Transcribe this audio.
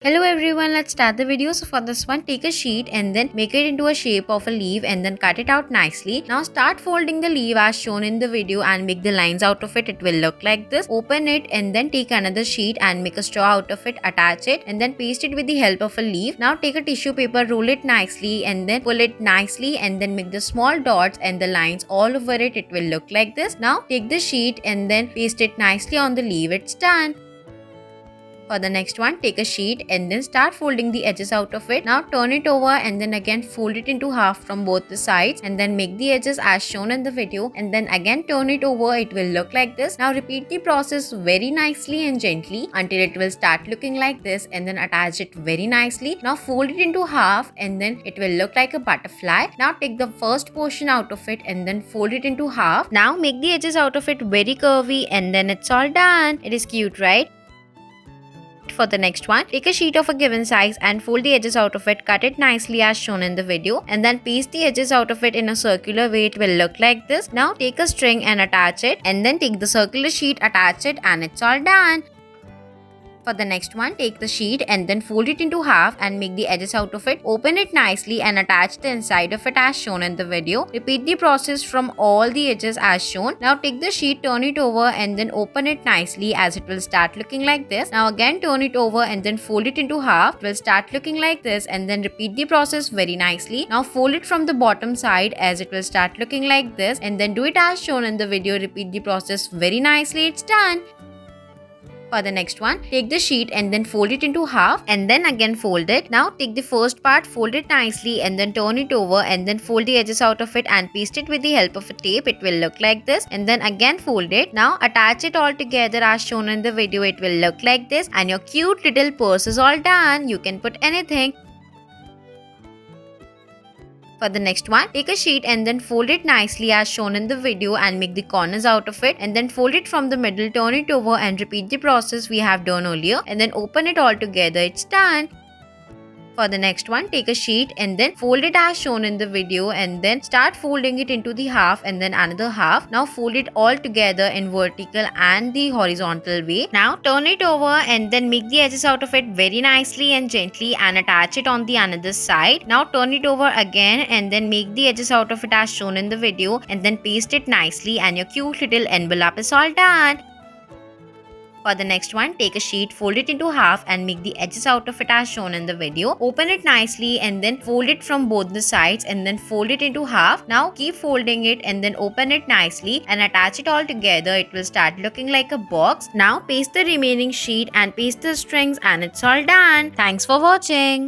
Hello everyone, let's start the video. So for this one, take a sheet and then make it into a shape of a leaf and then cut it out nicely. Now start folding the leaf as shown in the video and make the lines out of it. It will look like this. Open it and then take another sheet and make a straw out of it, attach it and then paste it with the help of a leaf. Now take a tissue paper, roll it nicely and then pull it nicely and then make the small dots and the lines all over it. It will look like this. Now take the sheet and then paste it nicely on the leaf. It's done. For the next one, take a sheet and then start folding the edges out of it. Now turn it over and then again fold it into half from both the sides and then make the edges as shown in the video and then again turn it over. It will look like this. Now repeat the process very nicely and gently until it will start looking like this and then attach it very nicely. Now fold it into half and then it will look like a butterfly. Now take the first portion out of it and then fold it into half. Now make the edges out of it very curvy and then it's all done. It is cute, right? For the next one, take a sheet of a given size and fold the edges out of it, cut it nicely as shown in the video and then paste the edges out of it in a circular way. It will look like this. Now take a string and attach it and then take the circular sheet, attach it and it's all done. For the next one, take the sheet and then fold it into half and make the edges out of it. Open it nicely and attach the inside of it as shown in the video. Repeat the process from all the edges as shown. Now take the sheet, turn it over and then open it nicely as it will start looking like this. Now again turn it over and then fold it into half. It will start looking like this and then repeat the process very nicely. Now fold it from the bottom side as it will start looking like this and then do it as shown in the video. Repeat the process very nicely. It's done. For the next one, take the sheet and then fold it into half and then again fold it. Now take the first part, fold it nicely and then turn it over and then fold the edges out of it and paste it with the help of a tape. It will look like this and then again fold it. Now attach it all together as shown in the video. It will look like this and your cute little purse is all done. You can put anything. For the next one, take a sheet and then fold it nicely as shown in the video and make the corners out of it and then fold it from the middle, turn it over and repeat the process we have done earlier and then open it all together. It's done. For the next one, take a sheet and then fold it as shown in the video and then start folding it into the half and then another half. Now fold it all together in vertical and the horizontal way. Now turn it over and then make the edges out of it very nicely and gently and attach it on the another side. Now turn it over again and then make the edges out of it as shown in the video and then paste it nicely and your cute little envelope is all done. For the next one, take a sheet, fold it into half and make the edges out of it as shown in the video. Open it nicely and then fold it from both the sides and then fold it into half. Now keep folding it and then open it nicely and attach it all together. It will start looking like a box. Now paste the remaining sheet and paste the strings and it's all done. Thanks for watching.